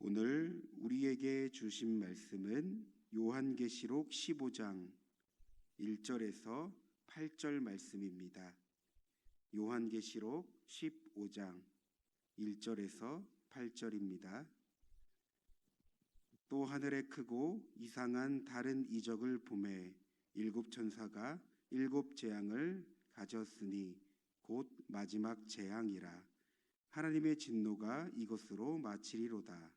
오늘 우리에게 주신 말씀은 요한계시록 15장 1절에서 8절 말씀입니다. 요한계시록 15장 1절에서 8절입니다. 또 하늘에 크고 이상한 다른 이적을 보매 일곱 천사가 일곱 재앙을 가졌으니 곧 마지막 재앙이라. 하나님의 진노가 이것으로 마치리로다.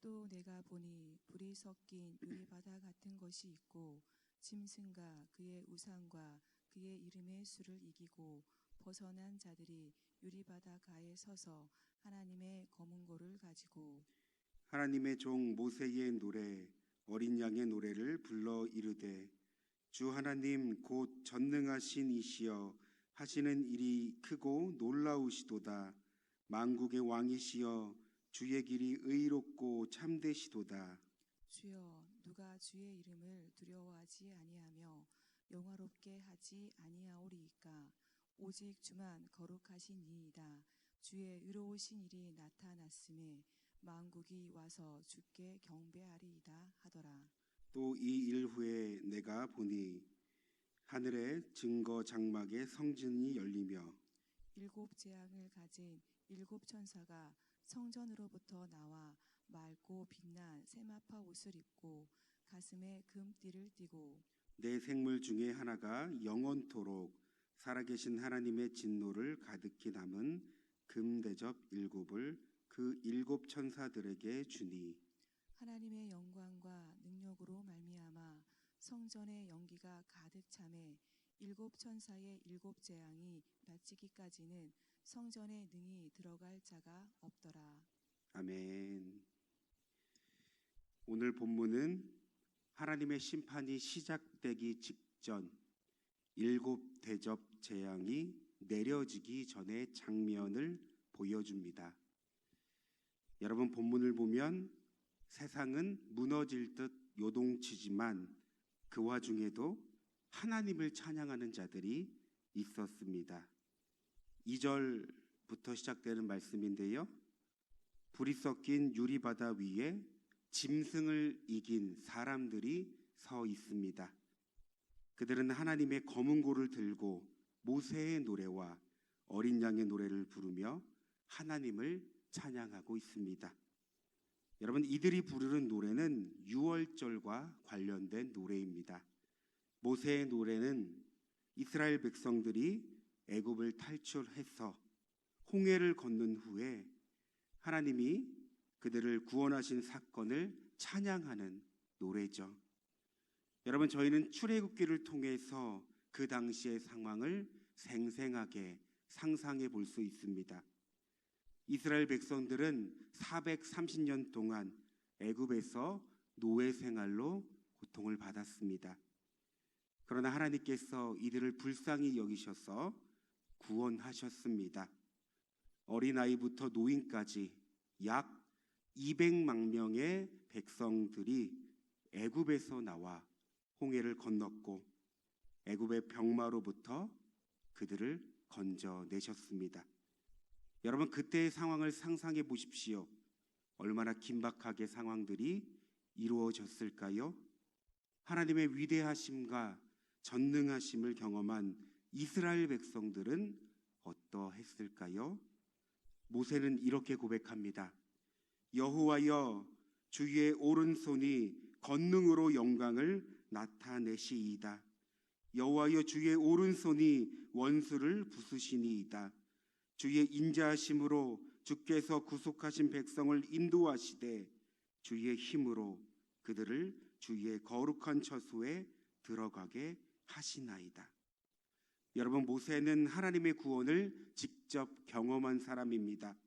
또 내가 보니 불이 섞인 유리바다 같은 것이 있고 짐승과 그의 우상과 그의 이름의 수를 이기고 벗어난 자들이 유리바다 가에 서서 하나님의 검은고를 가지고 하나님의 종 모세의 노래 어린 양의 노래를 불러 이르되 주 하나님 곧 전능하신 이시여 하시는 일이 크고 놀라우시도다. 만국의 왕이시여 주의 길이 의롭고 참되시도다. 주여 누가 주의 이름을 두려워하지 아니하며 영화롭게 하지 아니하오리이까. 오직 주만 거룩하신 이이다. 주의 의로우신 일이 나타났음에 만국이 와서 주께 경배하리이다 하더라. 또 이 일 후에 내가 보니 하늘의 증거 장막의 성전이 열리며 일곱 재앙을 가진 일곱 천사가 성전으로부터 나와 맑고 빛난 세마파 옷을 입고 가슴에 금띠를 띠고 내 생물 중에 하나가 영원토록 살아계신 하나님의 진노를 가득히 담은 금대접 일곱을 그 일곱 천사들에게 주니 하나님의 영광과 능력으로 말미암아 성전의 연기가 가득 차매 일곱 천사의 일곱 재앙이 마치기까지는 성전에 능히 들어갈 자가 없더라. 아멘. 오늘 본문은 하나님의 심판이 시작되기 직전 일곱 대접 재앙이 내려지기 전의 장면을 보여줍니다. 여러분, 본문을 보면 세상은 무너질 듯 요동치지만 그 와중에도 하나님을 찬양하는 자들이 있었습니다. 2절부터 시작되는 말씀인데요. 불이 섞인 유리바다 위에 짐승을 이긴 사람들이 서 있습니다. 그들은 하나님의 검은고를 들고 모세의 노래와 어린 양의 노래를 부르며 하나님을 찬양하고 있습니다. 여러분, 이들이 부르는 노래는 유월절과 관련된 노래입니다. 모세의 노래는 이스라엘 백성들이 애굽을 탈출해서 홍해를 건넌 후에 하나님이 그들을 구원하신 사건을 찬양하는 노래죠. 여러분, 저희는 출애굽기를 통해서 그 당시의 상황을 생생하게 상상해 볼 수 있습니다. 이스라엘 백성들은 430년 동안 애굽에서 노예 생활로 고통을 받았습니다. 그러나 하나님께서 이들을 불쌍히 여기셔서 구원하셨습니다. 어린아이부터 노인까지 약 200만 명의 백성들이 애굽에서 나와 홍해를 건넜고 애굽의 병마로부터 그들을 건져내셨습니다. 여러분, 그때의 상황을 상상해 보십시오. 얼마나 긴박하게 상황들이 이루어졌을까요? 하나님의 위대하심과 전능하심을 경험한 이스라엘 백성들은 어떠했을까요? 모세는 이렇게 고백합니다. 여호와여, 주의 오른손이 권능으로 영광을 나타내시이다. 여호와여, 주의 오른손이 원수를 부수시니이다. 주의 인자하심으로 주께서 구속하신 백성을 인도하시되 주의 힘으로 그들을 주의 거룩한 처소에 들어가게 하시나이다. 여러분, 모세는 하나님의 구원을 직접 경험한 사람입니다.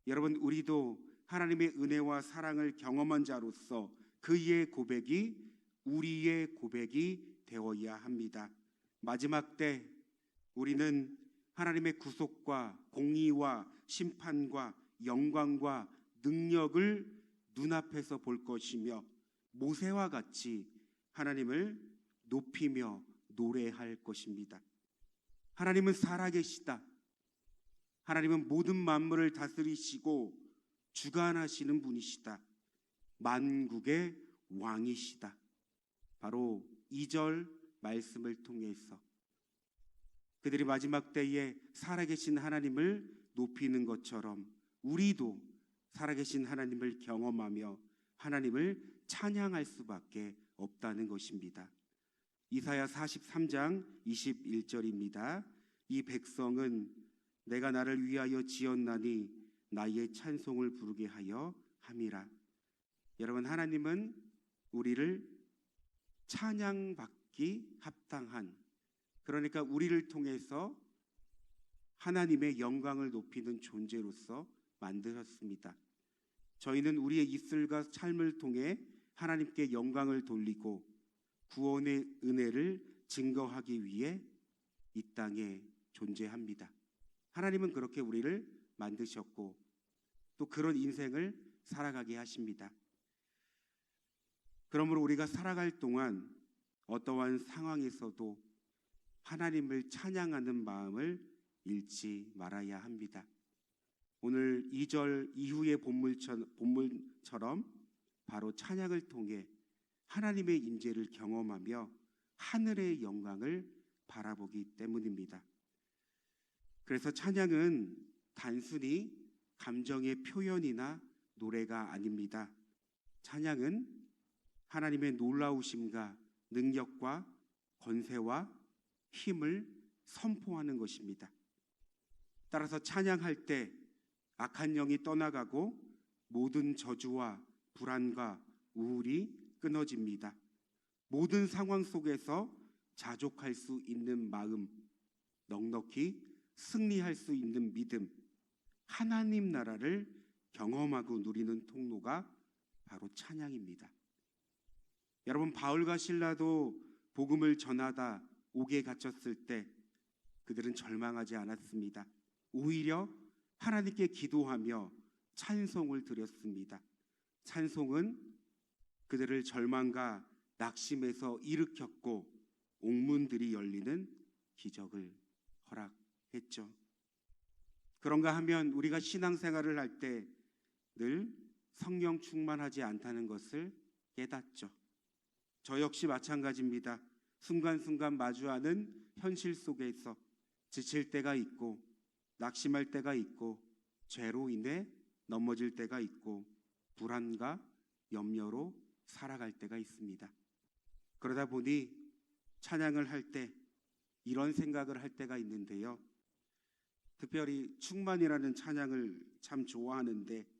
여러분, 우리도 하나님의 은혜와 사랑을 경험한 자로서 그의 고백이 우리의 고백이 되어야 합니다. 마지막 때 우리는 하나님의 구속과 공의와 심판과 영광과 능력을 눈앞에서 볼 것이며 모세와 같이 하나님을 높이며 노래할 것입니다. 하나님은 살아계시다. 하나님은 모든 만물을 다스리시고 주관하시는 분이시다. 만국의 왕이시다. 바로 2절 말씀을 통해서 그들이 마지막 때에 살아계신 하나님을 높이는 것처럼 우리도 살아계신 하나님을 경험하며 하나님을 찬양할 수밖에 없다는 것입니다. 이사야 43장 21절입니다. 이 백성은 내가 나를 위하여 지었나니 나의 찬송을 부르게 하여 함이라. 여러분, 하나님은 우리를 찬양받기 합당한, 그러니까 우리를 통해서 하나님의 영광을 높이는 존재로서 만드셨습니다. 저희는 우리의 입술과 삶을 통해 하나님께 영광을 돌리고 구원의 은혜를 증거하기 위해 이 땅에 존재합니다. 하나님은 그렇게 우리를 만드셨고 또 그런 인생을 살아가게 하십니다. 그러므로 우리가 살아갈 동안 어떠한 상황에서도 하나님을 찬양하는 마음을 잃지 말아야 합니다. 오늘 2절 이후의 본문처럼 바로 찬양을 통해 하나님의 임재를 경험하며 하늘의 영광을 바라보기 때문입니다. 그래서 찬양은 단순히 감정의 표현이나 노래가 아닙니다. 찬양은 하나님의 놀라우심과 능력과 권세와 힘을 선포하는 것입니다. 따라서 찬양할 때 악한 영이 떠나가고 모든 저주와 불안과 우울이 끊어집니다. 모든 상황 속에서 자족할 수 있는 마음, 넉넉히 승리할 수 있는 믿음, 하나님 나라를 경험하고 누리는 통로가 바로 찬양입니다. 여러분, 바울과 실라도 복음을 전하다 옥에 갇혔을 때 그들은 절망하지 않았습니다. 오히려 하나님께 기도하며 찬송을 드렸습니다. 찬송은 그들을 절망과 낙심에서 일으켰고 옥문들이 열리는 기적을 허락했죠. 그런가 하면 우리가 신앙생활을 할 때 늘 성령 충만하지 않다는 것을 깨닫죠. 저 역시 마찬가지입니다. 순간순간 마주하는 현실 속에서 지칠 때가 있고 낙심할 때가 있고 죄로 인해 넘어질 때가 있고 불안과 염려로 살아갈 때가 있습니다. 그러다 보니 찬양을 할 때 이런 생각을 할 때가 있는데요. 특별히 충만이라는 찬양을 참 좋아하는데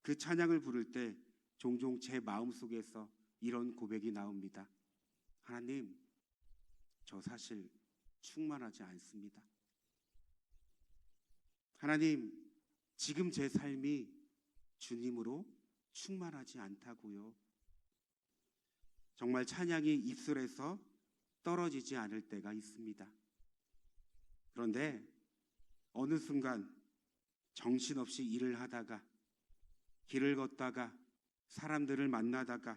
그 찬양을 부를 때 종종 제 마음속에서 이런 고백이 나옵니다. 하나님, 저 사실 충만하지 않습니다. 하나님, 지금 제 삶이 주님으로 충만하지 않다고요. 정말 찬양이 입술에서 떨어지지 않을 때가 있습니다. 그런데 어느 순간 정신없이 일을 하다가 길을 걷다가 사람들을 만나다가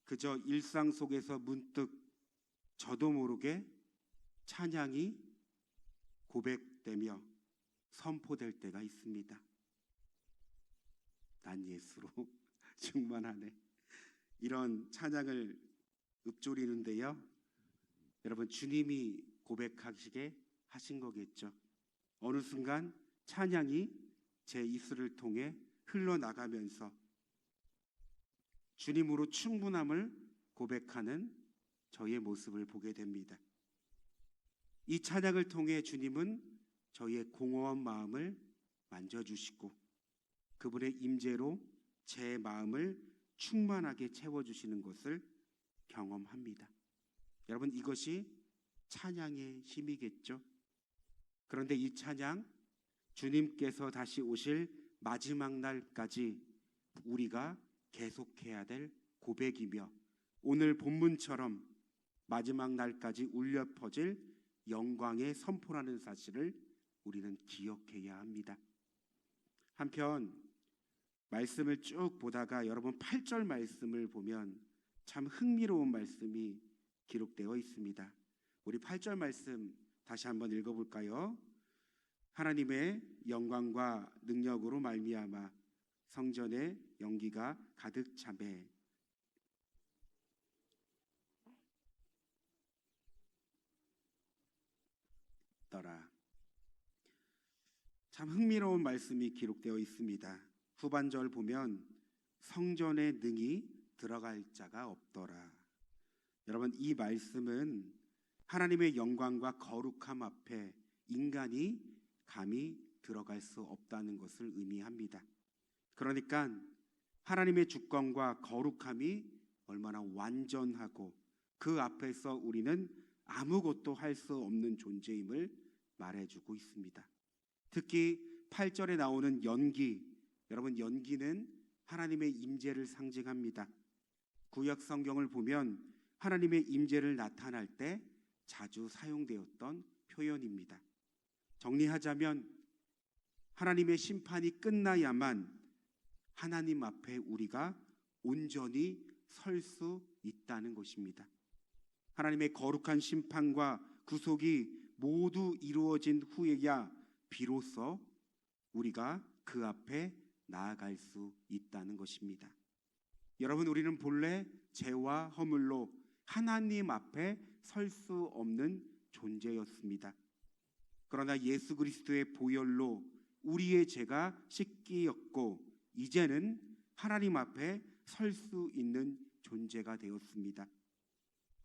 그저 일상 속에서 문득 저도 모르게 찬양이 고백되며 선포될 때가 있습니다. 난 예수로 충만하네. 이런 찬양을 읊조리는데요. 여러분, 주님이 고백하시게 하신 거겠죠. 어느 순간 찬양이 제 입술을 통해 흘러나가면서 주님으로 충분함을 고백하는 저의 모습을 보게 됩니다. 이 찬양을 통해 주님은 저의 공허한 마음을 만져주시고 그분의 임재로 제 마음을 충만하게 채워주시는 것을 경험합니다. 여러분, 이것이 찬양의 힘이겠죠. 그런데 이 찬양, 주님께서 다시 오실 마지막 날까지 우리가 계속해야 될 고백이며 오늘 본문처럼 마지막 날까지 울려 퍼질 영광의 선포라는 사실을 우리는 기억해야 합니다. 한편 말씀을 쭉 보다가 여러분 8절 말씀을 보면 참 흥미로운 말씀이 기록되어 있습니다. 우리 8절 말씀 다시 한번 읽어볼까요? 하나님의 영광과 능력으로 말미암아 성전에 연기가 가득 차매 더라. 참 흥미로운 말씀이 기록되어 있습니다. 후반절 보면 성전에 능히 들어갈 자가 없더라. 여러분, 이 말씀은 하나님의 영광과 거룩함 앞에 인간이 감히 들어갈 수 없다는 것을 의미합니다. 그러니까 하나님의 주권과 거룩함이 얼마나 완전하고 그 앞에서 우리는 아무것도 할 수 없는 존재임을 말해주고 있습니다. 특히 8절에 나오는 연기, 여러분, 연기는 하나님의 임재를 상징합니다. 구약 성경을 보면 하나님의 임재를 나타날 때 자주 사용되었던 표현입니다. 정리하자면 하나님의 심판이 끝나야만 하나님 앞에 우리가 온전히 설 수 있다는 것입니다. 하나님의 거룩한 심판과 구속이 모두 이루어진 후에야 비로소 우리가 그 앞에 나아갈 수 있다는 것입니다. 여러분, 우리는 본래 죄와 허물로 하나님 앞에 설 수 없는 존재였습니다. 그러나 예수 그리스도의 보혈로 우리의 죄가 씻기었고 이제는 하나님 앞에 설 수 있는 존재가 되었습니다.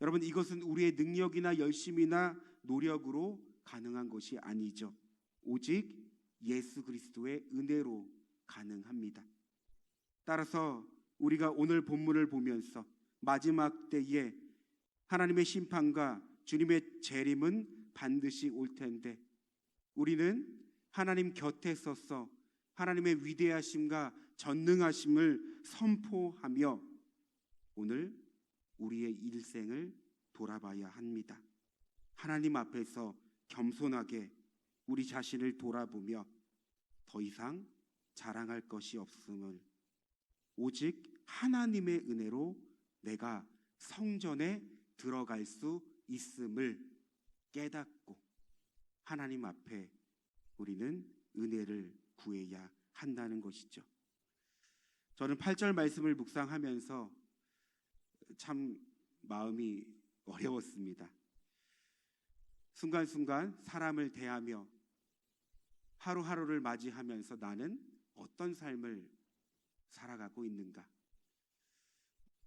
여러분, 이것은 우리의 능력이나 열심이나 노력으로 가능한 것이 아니죠. 오직 예수 그리스도의 은혜로 가능합니다. 따라서 우리가 오늘 본문을 보면서 마지막 때에 하나님의 심판과 주님의 재림은 반드시 올 텐데 우리는 하나님 곁에 서서 하나님의 위대하심과 전능하심을 선포하며 오늘 우리의 일생을 돌아봐야 합니다. 하나님 앞에서 겸손하게 우리 자신을 돌아보며 더 이상 자랑할 것이 없음을, 오직 하나님의 은혜로 내가 성전에 들어갈 수 있음을 깨닫고 하나님 앞에 우리는 은혜를 구해야 한다는 것이죠. 저는 8절 말씀을 묵상하면서 참 마음이 어려웠습니다. 순간순간 사람을 대하며 하루하루를 맞이하면서 나는 어떤 삶을 살아가고 있는가?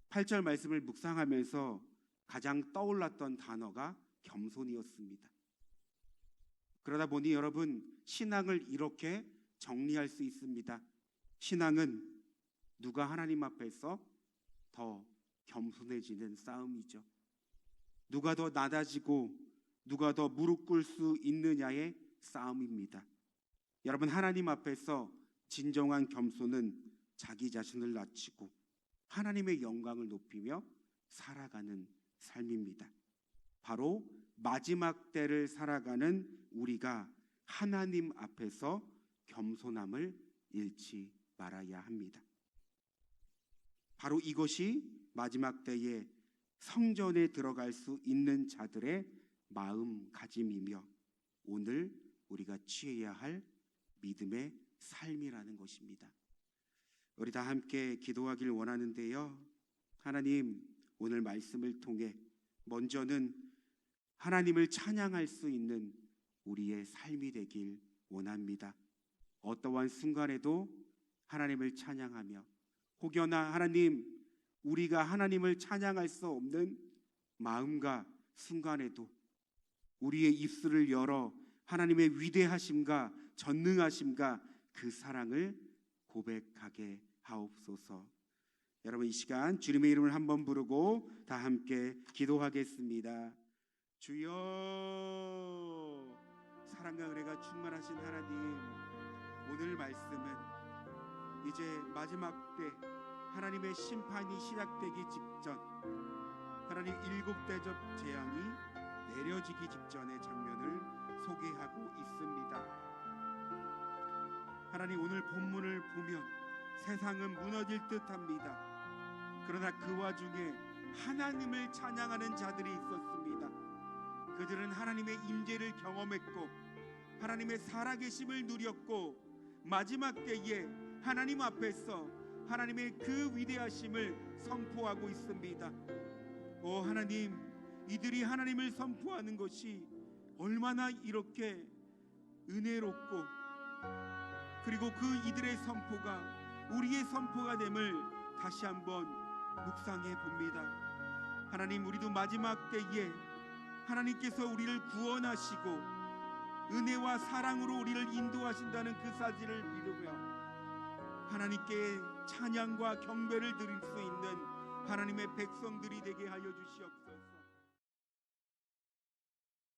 8절 말씀을 묵상하면서 가장 떠올랐던 단어가 겸손이었습니다. 그러다 보니 여러분, 신앙을 이렇게 정리할 수 있습니다. 신앙은 누가 하나님 앞에서 더 겸손해지는 싸움이죠. 누가 더 낮아지고 누가 더 무릎 꿇을 수 있느냐의 싸움입니다. 여러분, 하나님 앞에서 진정한 겸손은 자기 자신을 낮추고 하나님의 영광을 높이며 살아가는 삶입니다. 바로 마지막 때를 살아가는 우리가 하나님 앞에서 겸손함을 잃지 말아야 합니다. 바로 이것이 마지막 때에 성전에 들어갈 수 있는 자들의 마음가짐이며 오늘 우리가 취해야 할 믿음의 삶이라는 것입니다. 우리 다 함께 기도하길 원하는데요. 하나님, 오늘 말씀을 통해 먼저는 하나님을 찬양할 수 있는 우리의 삶이 되길 원합니다. 어떠한 순간에도 하나님을 찬양하며 혹여나 하나님, 우리가 하나님을 찬양할 수 없는 마음과 순간에도 우리의 입술을 열어 하나님의 위대하심과 전능하심과 그 사랑을 고백하게 하옵소서. 여러분, 이 시간 주님의 이름을 한번 부르고 다 함께 기도하겠습니다. 주여, 사랑과 은혜가 충만하신 하나님, 오늘 말씀은 이제 마지막 때 하나님의 심판이 시작되기 직전, 하나님 7 대접 재앙이 내려지기 직전의 장면을 소개하고 있습니다. 하나님, 오늘 본문을 보면 세상은 무너질 듯합니다. 그러나 그 와중에 하나님을 찬양하는 자들이 있었습니다. 그들은 하나님의 임재를 경험했고 하나님의 살아계심을 누렸고 마지막 때에 하나님 앞에서 하나님의 그 위대하심을 선포하고 있습니다. 오 하나님, 이들이 하나님을 선포하는 것이 얼마나 이렇게 은혜롭고, 그리고 그 이들의 선포가 우리의 선포가 됨을 다시 한번 묵상해 봅니다. 하나님, 우리도 마지막 때에 하나님께서 우리를 구원하시고 은혜와 사랑으로 우리를 인도하신다는 그 사실을 믿으며 하나님께 찬양과 경배를 드릴 수 있는 하나님의 백성들이 되게 하여 주시옵소서.